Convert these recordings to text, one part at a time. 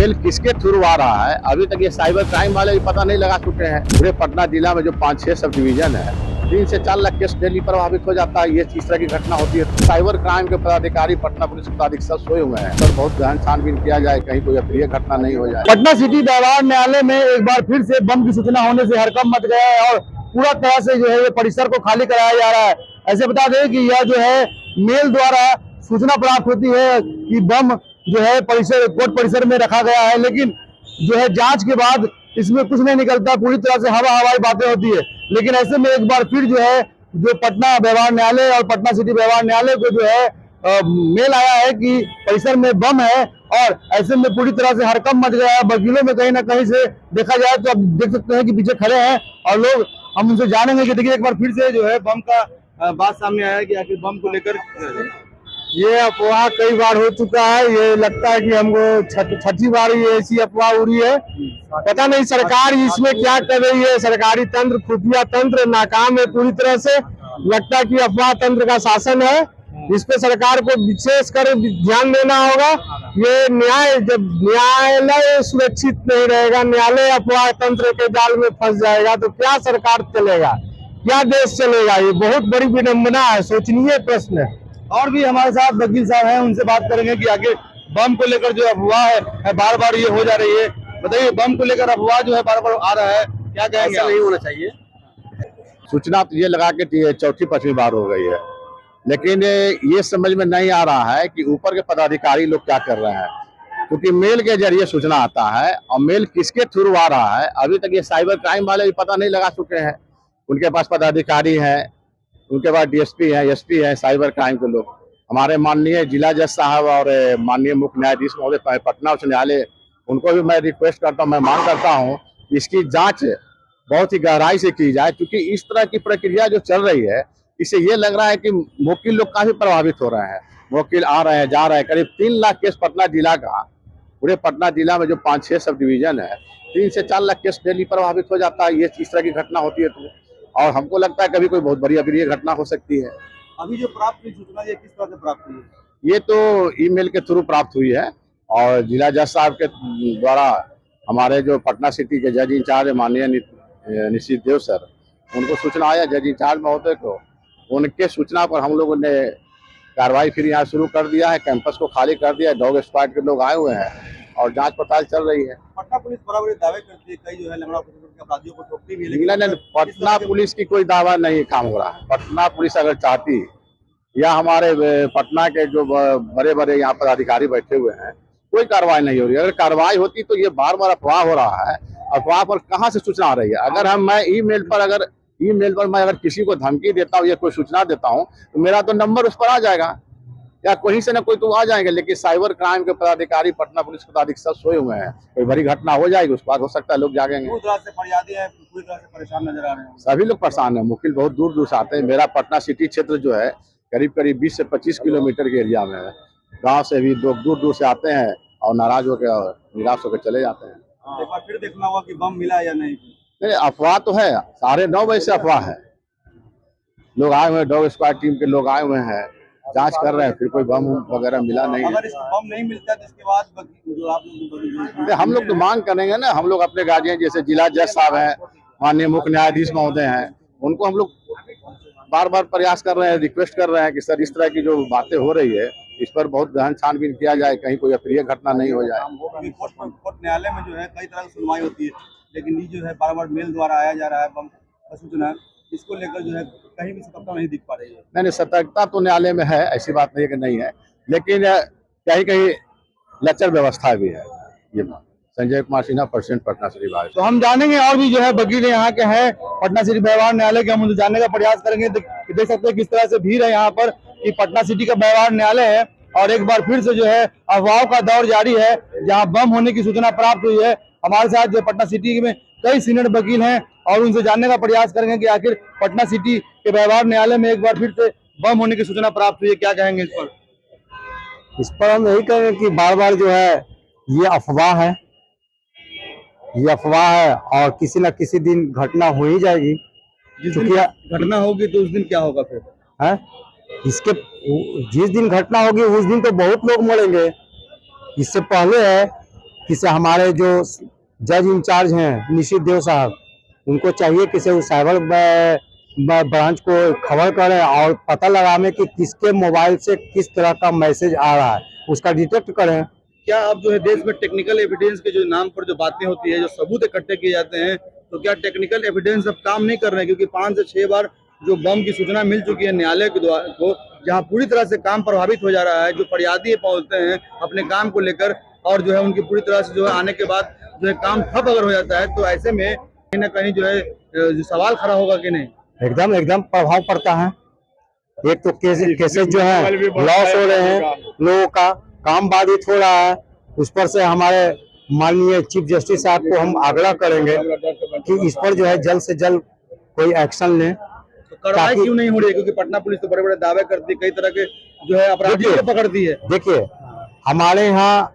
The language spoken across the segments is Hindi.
मेल किसके थ्रू आ रहा है अभी तक ये साइबर क्राइम वाले भी पता नहीं लगा चुके हैं। पूरे पटना जिला में जो 5-6 सब डिवीजन है 3 से 4 लाख केस डेली प्रभावित हो जाता है। ये इस तरह की घटना होती है। साइबर क्राइम के पदाधिकारी पटना पुलिस पदाधिकारी सब सोए हुए हैं, पर बहुत गहन छानबीन किया जाए, कहीं कोई अप्रिय घटना नहीं हो जाए। पटना सिटी व्यवहार न्यायालय में एक बार फिर से बम की सूचना होने से हड़कंप मच गया है और पूरा तरह से जो है ये परिसर को खाली कराया जा रहा है। ऐसे बता दें कि यह जो है मेल द्वारा सूचना प्राप्त होती है कि बम जो है कोर्ट परिसर में रखा गया है, लेकिन जो है जांच के बाद इसमें कुछ नहीं निकलता, पूरी तरह से हवाई बातें होती है। लेकिन ऐसे में एक बार फिर जो है जो पटना व्यवहार न्यायालय और पटना सिटी व्यवहार न्यायालय को जो है मेल आया है कि परिसर में बम है और ऐसे में पूरी तरह से हड़कंप मच गया है। वकीलों में कहीं ना कहीं से देखा जाए तो अब देख सकते हैं कि पीछे खड़े हैं और लोग, हम उनसे जानेंगे कि देखिए एक बार फिर से जो है बम का बात सामने आया है कि आखिर बम को लेकर ये अफवाह कई बार हो चुका है। ये लगता है कि हमको छठी बार ये ऐसी अफवाह उड़ी है। पता नहीं सरकार इसमें क्या कर रही है। सरकारी तंत्र, खुफिया तंत्र नाकाम है पूरी तरह से। लगता है कि अफवाह तंत्र का शासन है, इस पे सरकार को विशेष कर ध्यान देना होगा। ये जब न्यायालय सुरक्षित नहीं रहेगा, न्यायालय अफवाह तंत्र के जाल में फंस जाएगा तो क्या सरकार चलेगा, क्या देश चलेगा? ये बहुत बड़ी विडंबना है, सोचनीय प्रश्न है। और भी हमारे साथ वकील साहब हैं, उनसे बात करेंगे कि आगे बम को लेकर जो अफवाह है बार बार ये हो जा रही है। बताइए, बम को लेकर अफवाह जो है बार बार आ रहा है, क्या कहेंगे? नहीं होना चाहिए। सूचना तो ये लगा के 4ठी-5वीं बार हो गई है, लेकिन ये समझ में नहीं आ रहा है कि ऊपर के पदाधिकारी लोग क्या कर रहे हैं, क्योंकि मेल के जरिए सूचना आता है और मेल किसके थ्रू आ रहा है अभी तक ये साइबर क्राइम वाले भी पता नहीं लगा चुके हैं। उनके पास पदाधिकारी हैं, उनके पास डीएसपी है, एसपी है, साइबर क्राइम के लोग। हमारे माननीय जिला जज साहब और माननीय मुख्य न्यायाधीश महोदय पटना उच्च न्यायालय, उनको भी मैं रिक्वेस्ट करता हूँ, मैं मांग करता हूँ इसकी जांच बहुत ही गहराई से की जाए, क्योंकि इस तरह की प्रक्रिया जो चल रही है इससे ये लग रहा है कि वकील लोग काफी प्रभावित हो रहे हैं। वकील आ रहे हैं, जा रहे हैं। करीब 3 लाख केस पटना जिला का, पूरे पटना जिला में जो 5-6 सब डिवीजन है 3 से 4 लाख केस डेली प्रभावित हो जाता है। ये इस तरह की घटना होती है तो, और हमको लगता है कभी कोई बहुत बड़ी अप्रिय घटना हो सकती है। अभी जो प्राप्त हुई सूचना ये किस तरह से प्राप्त हुई है? ये तो ईमेल के थ्रू प्राप्त हुई है और जिला जज साहब के द्वारा हमारे जो पटना सिटी के जज इंचार्ज माननीय निश्चित देव सर, उनको सूचना आया जज इंचार्ज महोदय को। उनके सूचना पर हम लोगों ने कार्रवाई फिर यहाँ शुरू कर दिया है, कैंपस को खाली कर दिया है, डॉग स्क्वाड के लोग आए हुए हैं और जांच पड़ताल चल रही है। पटना पुलिस बराबर दावे करती है, कई जो है लंगड़ा अपराधियों को ठोकती भी है, लेकिन पटना पुलिस की कोई दावा नहीं काम हो रहा है। पटना पुलिस अगर चाहती, या हमारे पटना के जो बड़े बड़े यहाँ पर अधिकारी बैठे हुए हैं, कोई कार्रवाई नहीं हो रही। अगर कार्रवाई होती तो ये बार बार अफवाह हो रहा है, अफवाह पर कहाँ से सूचना आ रही है? अगर मैं ईमेल पर मैं अगर किसी को धमकी देता हूँ या कोई सूचना देता हूँ तो मेरा तो नंबर उस पर आ जाएगा, या कहीं से ना कोई तो आ जाएंगे। लेकिन साइबर क्राइम के पदाधिकारी पटना पुलिस पदाधिकारी सब सोए हुए हैं, कोई बड़ी घटना हो जाएगी उसके बाद हो सकता है लोग जागेंगे। पूरी तरह से फरियादी है, पूरी तरह से परेशान नजर आ रहे हैं। सभी लोग परेशान है, वकील बहुत दूर दूर से आते हैं। मेरा पटना सिटी क्षेत्र जो है करीब 20 से 25 किलोमीटर के एरिया में है। गाँव से भी लोग दूर दूर से आते हैं और नाराज होकर निराश होकर चले जाते हैं। एक बार फिर देखना होगा कि बम मिला या नहीं। अफवाह तो है, 9:30 बजे से अफवाह है। लोग आए हुए हैं, डॉग स्क्वाड टीम के लोग आए हुए हैं, जांच कर रहे हैं, फिर कोई बम वगैरह मिला नहीं है। अगर इस बम नहीं मिलता तो इसके बाद जो आप लोग हम लोग तो मांग करेंगे ना, हम लोग अपने गार्जियन जैसे जिला जज साहब हैं, माननीय मुख्य न्यायाधीश महोदय हैं, उनको हम लोग बार बार प्रयास कर रहे हैं, रिक्वेस्ट कर रहे हैं कि सर इस तरह की जो बातें हो रही है इस पर बहुत गहन छानबीन किया जाए, कहीं कोई अप्रिय घटना नहीं हो जाए। कोर्ट न्यायालय में जो है कई तरह की सुनवाई होती है, लेकिन ये जो है बार बार मेल द्वारा आया जा रहा है बम का सूचना, इसको लेकर जो है कहीं भी सतर्कता नहीं दिख पा रही है। नहीं, सतर्कता तो न्यायालय में है, ऐसी बात नहीं है कि नहीं है, लेकिन कहीं कहीं लचर व्यवस्था भी है। ये संजय कुमार सिन्हा, प्रेसिडेंट पटना सिटी बार। तो हम जानेंगे और भी जो है वकील यहाँ के हैं पटना सिटी व्यवहार न्यायालय के, हम उनसे जानने का प्रयास करेंगे। देख सकते हैं किस तरह से भीड़ है यहाँ पर, कि पटना सिटी का व्यवहार न्यायालय है और एक बार फिर से जो है अफवाहों का दौर जारी है, जहाँ बम होने की सूचना प्राप्त हुई है। हमारे साथ जो पटना सिटी में कई सीनियर वकील हैं और उनसे जानने का प्रयास करेंगे कि आखिर पटना सिटी के व्यवहार न्यायालय में एक बार फिर से बम होने की सूचना प्राप्त हुई है, क्या कहेंगे इस पर? इस पर हम यही कहेंगे कि बार बार जो है ये अफवाह है, ये अफवाह है और किसी न किसी दिन घटना हो ही जाएगी। जिस दिन घटना होगी तो उस दिन क्या होगा फिर? है इसके जिस दिन घटना होगी उस दिन तो बहुत लोग मरेंगे। इससे पहले है किसी हमारे जो जज इंचार्ज हैं निशित देव साहब, उनको चाहिए किसी उस साइबर ब्रांच को खबर करें और पता लगाने कि किसके मोबाइल से किस तरह का मैसेज आ रहा है, उसका डिटेक्ट करें। क्या अब जो है देश में टेक्निकल एविडेंस के जो नाम पर जो बातें होती है, जो सबूत इकट्ठे किए जाते हैं, तो क्या टेक्निकल एविडेंस अब काम नहीं कर रहे हैं? क्योंकि 5 से 6 बार जो बम की सूचना मिल चुकी है न्यायालय के द्वारा को, जहां पूरी तरह से काम प्रभावित हो जा रहा है। जो फरियादी पहुंचते हैं अपने काम को लेकर और जो है उनकी पूरी तरह से जो है आने के बाद जो है काम ठप अगर हो जाता है, तो ऐसे में कहीं ना कहीं जो है जो सवाल खड़ा होगा कि नहीं? एकदम एकदम प्रभाव पड़ता है। एक तो केसेस जो है लॉस हो रहे हैं, लोगों का काम बाधित हो रहा है। उस पर से हमारे माननीय चीफ जस्टिस साहब को हम आग्रह करेंगे कि इस पर जो है जल्द से जल्द कोई एक्शन लें। तो कार्रवाई क्यों नहीं हो रही है? क्योंकि पटना पुलिस तो बड़े बड़े दावे करती है, कई तरह के जो है अपराधियों को पकड़ती है। देखिए, हमारे यहाँ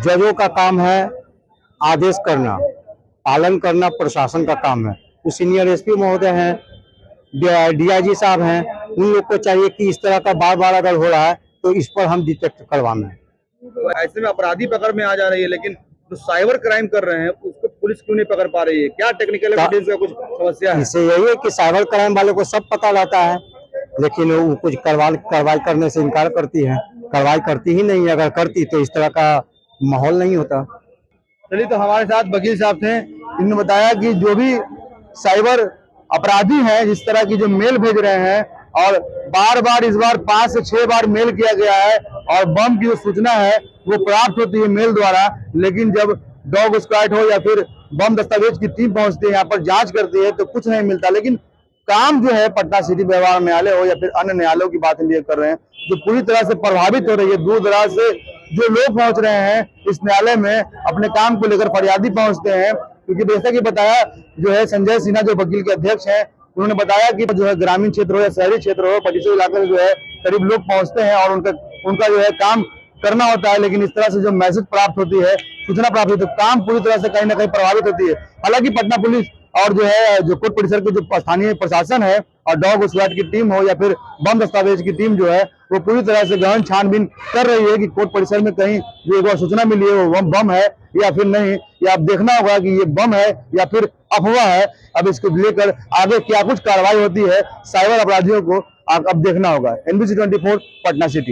जजों का काम है आदेश करना, पालन करना प्रशासन का काम है। तो सीनियर एसपी महोदय हैं, डीआईजी साहब हैं, उन लोग को चाहिए कि इस तरह का बार बार अगर हो रहा है तो इस पर हम डिटेक्ट करवाना है। तो ऐसे में अपराधी पकड़ में आ जा रही है, लेकिन जो साइबर क्राइम कर रहे हैं उसको पुलिस क्यों नहीं पकड़ पा रही है? क्या टेक्निकल एविडेंस का कुछ समस्या है? इससे यही है कि साइबर क्राइम वालों को सब पता रहता है, लेकिन वो कुछ कार्रवाई करने से इनकार करती है, कार्रवाई करती ही नहीं है। अगर करती तो इस तरह का माहौल नहीं होता। चलिए, तो हमारे साथ वकील साहब थे, इन्होंने बताया कि जो भी साइबर अपराधी हैं, जिस तरह की जो मेल भेज रहे हैं और बार बार इस बार 5 से 6 बार मेल किया गया है और बम की जो सूचना है वो प्राप्त होती है मेल द्वारा, लेकिन जब डॉग स्क्वाड हो या फिर बम दस्तावेज की टीम पहुंचती है यहाँ पर जांच करती है तो कुछ नहीं मिलता। लेकिन काम जो है पटना सिटी व्यवहार न्यायालय हो या फिर अन्य न्यायालयों की बात हम ये कर रहे हैं, जो पूरी तरह से प्रभावित हो रही है। दूर दराज से जो लोग पहुंच रहे हैं इस न्यायालय में अपने काम को लेकर, फरियादी पहुंचते हैं। क्योंकि जैसा कि बताया जो है संजय सिन्हा जो वकील के अध्यक्ष हैं, उन्होंने बताया कि जो है ग्रामीण क्षेत्र हो या शहरी क्षेत्र हो, 25 इलाके में जो है करीब लोग पहुंचते हैं और उनका जो है काम करना होता है। लेकिन इस तरह से जो मैसेज प्राप्त होती है, सूचना प्राप्त होती है, तो काम पूरी तरह से कहीं ना कहीं प्रभावित होती है। हालांकि पटना पुलिस और जो है जो कोर्ट परिसर के जो स्थानीय प्रशासन है और डॉग स्क्वाड की टीम हो या फिर बम दस्तावेज की टीम जो है वो पूरी तरह से गहन छानबीन कर रही है कि कोर्ट परिसर में कहीं जो एक सूचना मिली है वो बम है या फिर नहीं। या अब देखना होगा कि ये बम है या फिर अफवाह है। अब इसको लेकर आगे क्या कुछ कार्रवाई होती है साइबर अपराधियों को अब देखना होगा। NBC 24 Patna city.